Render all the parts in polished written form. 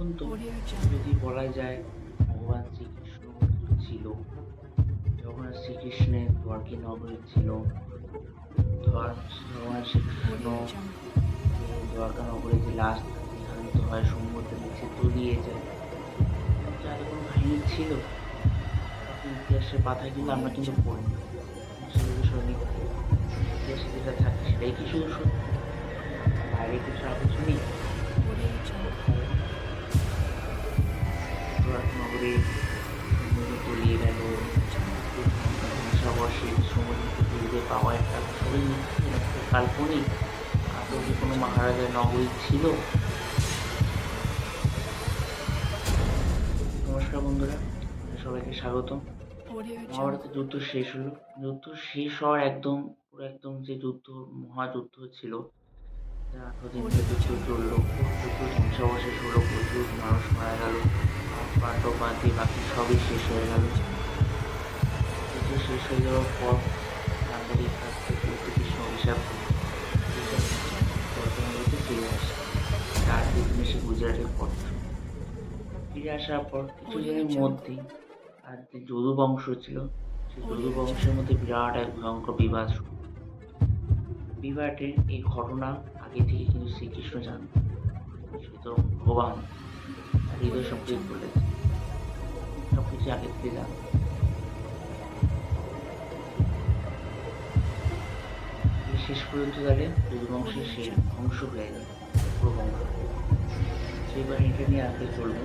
তখন তো যদি বলা যায় ভগবান শ্রীকৃষ্ণ ছিল, যখন শ্রীকৃষ্ণের দ্বারকে নগরী ছিল, ভগবান শ্রীকৃষ্ণ যে দ্বারকা নগরে যে লাস্ট দেহান্ত হয়, সমুদ্রের নিচে তলিয়ে যায়, যাদের কোনো কাহিনী ছিল তখন ইতিহাসের পাতায় কিন্তু আমরা কিন্তু পড়িনি। সেগুলো সব মিথ্যে। ইতিহাসে যেটা থাকে সেটাই কি শুধু সত্য, বাইরে কিছু আর কিছু নেই। দ্বারকা নগরে সমুদ্র তলিয়ে গেল, ধ্বংসাবশেষ সমুদ্র থেকে পাওয়া একটা সবই মিথ্যে, একটা কাল্পনিক। আদৌ কি কোনো মহারাজার নগরী ছিল? নমস্কার বন্ধুরা, সবাইকে স্বাগতম। মহাভারতের যুদ্ধ শেষ হলো। যুদ্ধ শেষ হওয়ার পুরো একদম যে যুদ্ধ, মহাযুদ্ধ ছিল, যা 18 দিন ধরে যুদ্ধ চললো, প্রচুর ধ্বংসাবশেষ হলো, প্রচুর মানুষ মারা গেল, পাণ্ডব বাদ দিয়ে বাকি সবই শেষ হয়ে গেল। যুদ্ধ শেষ হয়ে যাওয়ার পর গান্ধারীর কাছ থেকে শ্রীকৃষ্ণ অভিশাপ দ্বারকানগরীতে ফিরে আসে। তার দিনে সে গুজরাটের পথ ফিরে আসার পর কিছুদিনের মধ্যেই আর যে যদু বংশ ছিল, সেই যদু বংশের মধ্যে বিরাট এক ভয়ঙ্কর বিবাদ শুরু। বিবাদের এই ঘটনা আগে থেকে কিন্তু শ্রীকৃষ্ণ জানত। সে তো ভগবান, তার হৃদয় সবকিছু বলেছে, সবকিছু আগে থেকে জানত। শেষ পর্যন্ত তাহলে যদু বংশের সেই ধ্বংস হয়ে গেল, পুরো বংশ। সেইবার এটা নিয়ে আগে চলবে।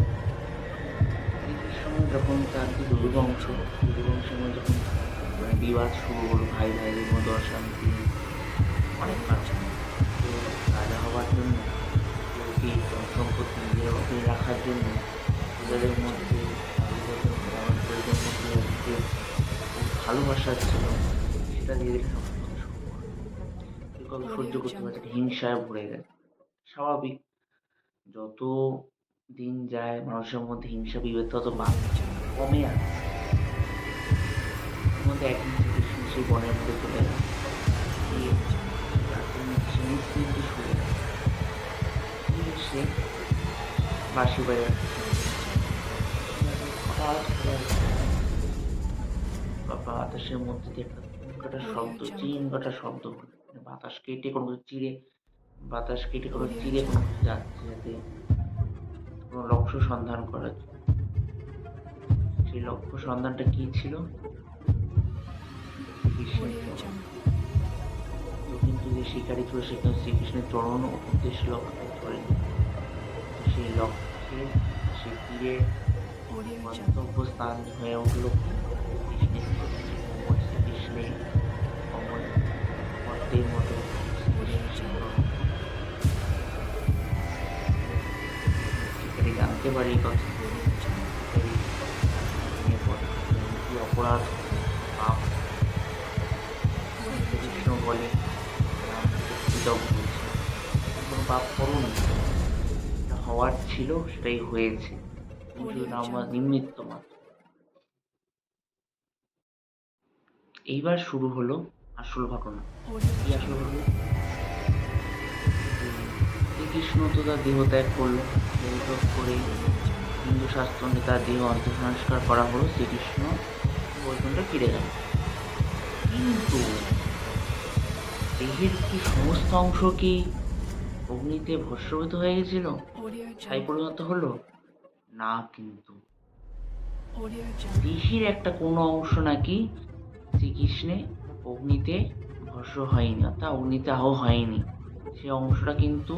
শ্রীকৃষ্ণ যখন তার যে যদু বংশের মধ্যে যখন বিবাদ শুরু হলো, ভাই ভাইয়ের মধ্যে অশান্তি, অনেক কারণ। তো রাজা হওয়ার জন্য, কেউ কি সম্পত্তি নিজের অধীনে রাখার জন্য, তাদের মধ্যে যে ভালোবাসা ছিল সেটা ধীরে ধীরে নষ্ট হতে শুরু করে। কেউ কাউকে সহ্য করতে পারছে না, হিংসায় ভরে গেছে। স্বাভাবিক, যত দিন যায় মানুষের মধ্যে হিংসা বিভেদ তত কমে আসে। এর মধ্যে একদিন শ্রীকৃষ্ণ সেই বনের মধ্যে চলে গেল, গিয়ে রাতের মধ্যে সে নিশ্চিন্তে শুয়ে গেল। সে বাঁশি বাজাচ্ছে, হঠাৎ করে বাতাসের মধ্যে দিয়ে একটা কাটা শব্দ, চিন কাটা শব্দ হলো। বাতাস কেটে কোনো চিড়ে, কোনো কিছু যাচ্ছে, যাতে কোনো লক্ষ্য সন্ধান করার জন্য। সেই লক্ষ্য সন্ধানটা কি ছিল? শ্রীকৃষ্ণের চরণ। তো কিন্তু যে শিকারী ছিল সেখানে শ্রীকৃষ্ণের চরণ উদ্দেশ্য লক্ষ্য ধরেনি। সেই লক্ষ্যে সে তীরে গন্তব্য স্থান হয়ে উঠল শ্রীকৃষ্ণের কমল পদ্মের মতো। শিকারী জানতে পারি এই কথা, কি অপরাধ, পাপ। শ্রীকৃষ্ণ বলে, কোনো পাপ করুন, হওয়ার ছিল সেটাই হয়েছে, আমার নিমিত্ত মাত্র। এইবার শুরু হলো আসল ঘটনা। কি আসল ঘটনা? শ্রীকৃষ্ণ তো তার দেহ ত্যাগ করলো, দেহ ত্যাগ করে হিন্দু শাস্ত্র অনুযায়ী তার দেহ অন্তঃসংস্কার করা হলো, শ্রীকৃষ্ণ বৈকুণ্ঠে ফিরে গেল। কিন্তু দেহের কি সমস্ত অংশ কি অগ্নিতে ভস্মীভূত হয়ে গেছিল, তাই পরিণত হলো? না, কিন্তু দেহের একটা কোনো অংশ নাকি শ্রীকৃষ্ণে অগ্নিতে ভস্ম হয়নি, অর্থাৎ অগ্নিতে আহ হয়নি। সে অংশটা কিন্তু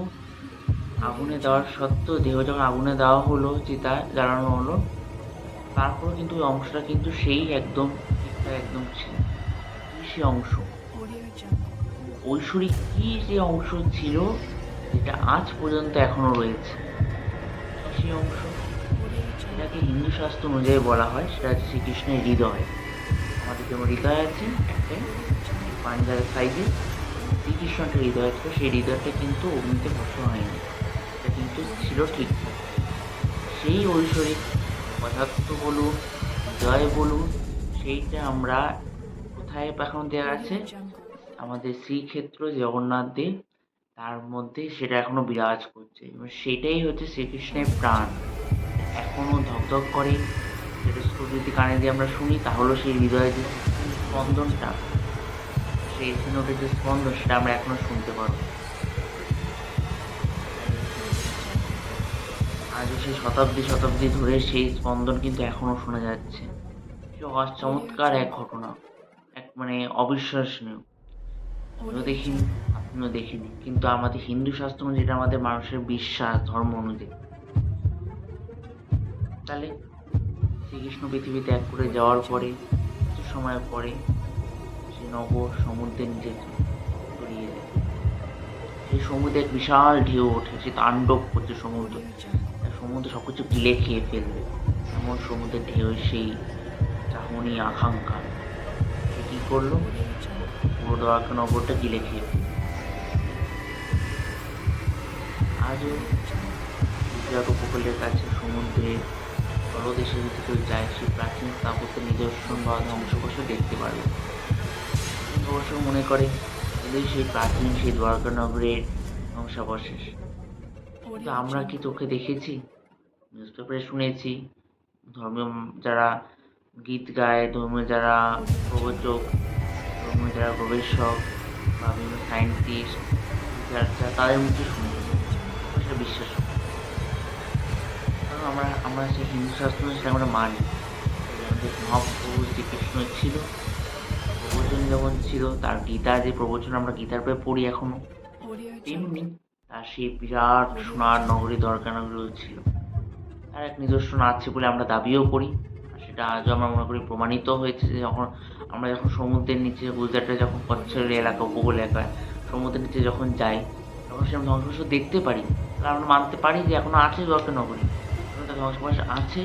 আগুনে দেওয়ার সত্ত্বেও, দেহ যখন আগুনে দেওয়া হলো, চিতা জ্বালানো হলো, তারপর কিন্তু ওই অংশটা কিন্তু সেই একদম ঠিকঠাক একদম ছিল। কি সে অংশ? ঐশ্বরিক কি যে অংশ ছিল, যেটা আজ পর্যন্ত এখনো রয়েছে। সেই অংশ, সেটাকে হিন্দু শাস্ত্র অনুযায়ী বলা হয়, সেটা হচ্ছে শ্রীকৃষ্ণের হৃদয়। আমাদের যেমন হৃদয় আছে একটা পাঞ্জার সাইজে, শ্রীকৃষ্ণ একটা হৃদয় ছিল, সেই হৃদয়টা কিন্তু অগ্নিতে ভস্ম হয়নি, এটা কিন্তু ছিল ঠিক। সেই ঐশ্বরিক পদার্থ বলুন, হৃদয় বলুন, সেইটা আমরা কোথায় এখন দেওয়া আছে? আমাদের শ্রীক্ষেত্র জগন্নাথ দেব, তার মধ্যে সেটা এখনো বিরাজ করছে এবং সেটাই হচ্ছে শ্রীকৃষ্ণের প্রাণ। এখনো ধকধক করে। স্টেথোস্কোপ যদি কানে দিয়ে আমরা শুনি তাহলেও সেই হৃদয়ের যে স্পন্দনটা, সেই এসি যে স্পন্দন সেটা আমরা এখনো শুনতে পারবো। আজও সেই শতাব্দী শতাব্দী ধরে সেই স্পন্দন কিন্তু এখনো শোনা যাচ্ছে। সে চমৎকার এক ঘটনা, এক মানে অবিশ্বাসনীয়। আমিও দেখিনি, আপনিও দেখিনি, কিন্তু আমাদের হিন্দু শাস্ত্র অনুযায়ী যেটা আমাদের মানুষের বিশ্বাস ধর্ম অনুযায়ী। তাহলে শ্রীকৃষ্ণ পৃথিবী ত্যাগ করে যাওয়ার পরে কিছু সময় পরে সে নগর সমুদ্রের নিচে তলিয়ে যায়। সেই সমুদ্রে এক বিশাল ঢেউ ওঠে, সে তাণ্ডব করছে সমুদ্র। সমুদ্র সবকিছু গিলে খেয়ে ফেলবে এমন সমুদ্রের ঢেউ, সেই চাহনি আকাঙ্ক্ষা, সে কি করলো, পুরো দ্বারকা নগরটা গিলে খেয়ে ফেলবে। আজও গুজরাট উপকূলের কাছে সমুদ্রের তলদেশে যদি কেউ যায়, সেই প্রাচীন স্থাপত্যের নিদর্শন বা ধ্বংসাবশেষ দেখতে পারবে। অবশ্য মনে করে এগুলোই সেই প্রাচীন সেই দ্বারকা নগরের ধ্বংসাবশেষ। কিন্তু আমরা কি চোখে দেখেছি? নিউজ পেপারে শুনেছি, ধর্মীয় যারা গীত গায়, ধর্মীয় যারা প্রবচক, ধর্মীয় যারা গবেষক বা বিভিন্ন সায়েন্টিস্ট, রিসার্চার, তাদের মুখে শুনেছি, সেটা বিশ্বাস করি। কারণ আমরা সেই হিন্দু শাস্ত্র সেটা আমরা মানি। আমাদের মহাপ্রভু শ্রীকৃষ্ণ ছিল, প্রবচন যেমন ছিল, তার গীতা যে প্রবচন আমরা গীতার বইয়ে পড়ি এখনো, তেমনি তার সেই বিরাট সোনার নগরী দ্বারকা নগরীও ছিল। তার এক নিদর্শন আছে বলে আমরা দাবিও করি, আর সেটা আজও আমরা মনে করি প্রমাণিত হয়েছে যে আমরা যখন সমুদ্রের নিচে, গুজরাটে যখন কচ্ছের এলাকা, উপকূল এলাকায় সমুদ্রের নিচে যখন যাই, তখন সেরকম ধ্বংসাবশেষ দেখতে পারি। তাহলে আমরা মানতে পারি যে এখনো আছে দ্বারকা নগরী, তার ধ্বংসাবশেষ আছে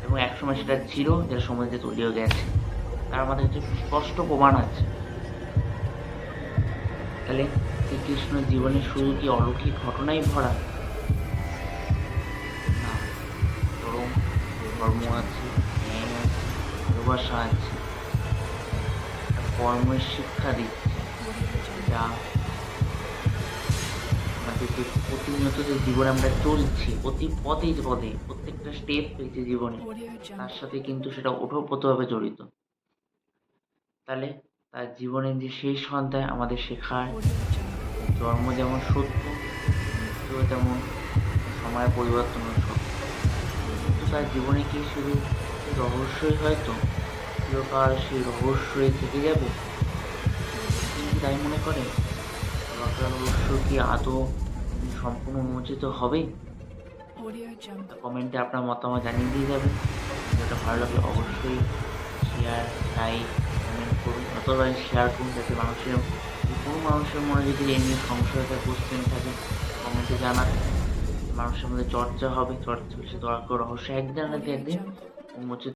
এবং একসময় সেটা ছিল, যেটা সমুদ্রে তলিয়েও গেছে। তার আমাদের কাছে স্পষ্ট প্রমাণ আছে। তাহলে শ্রীকৃষ্ণের জীবনে শুধু কি অলৌকিক ঘটনাই ভরা? না, বরং ধর্ম আছে, জ্ঞান আছে, ভালোবাসা আছে, কর্মের শিক্ষা দিচ্ছে, যা আমাদেরকে প্রতিনিয়ত যে জীবনে আমরা চলছি, প্রতি পদে পদে প্রত্যেকটা স্টেপ পেয়েছে জীবনে, তার সাথে কিন্তু সেটা ওতপ্রোতভাবে জড়িত। তাহলে তার জীবনের যে শেষ অধ্যায় আমাদের শেখায়, জন্ম যেমন সত্য, মৃত্যুও তেমন সময় পরিবর্তনের সত্য। কিন্তু তার জীবনে কি শুধু রহস্যই হয়তো চিরকাল সেই রহস্যই থেকে যাবে? কিন্তু তাই মনে করে রহস্য কি আদৌ সম্পূর্ণ উন্মোচিত হবে? কমেন্টে আপনার মতামত জানিয়ে দিয়ে যাবেন। ভিডিওটা ভালো লাগলে অবশ্যই শেয়ার, লাইক, কমেন্ট করুন, অথবা শেয়ার করুন, যাতে কোনো মানুষের মনে যদি এই নিয়ে সংশয় থাকে, কোশ্চেন থাকে, কমেন্টে জানান। মানুষের মধ্যে চর্চা হবে, চর্চা হচ্ছে দয়া করে রহস্য একদিন উন্মোচিত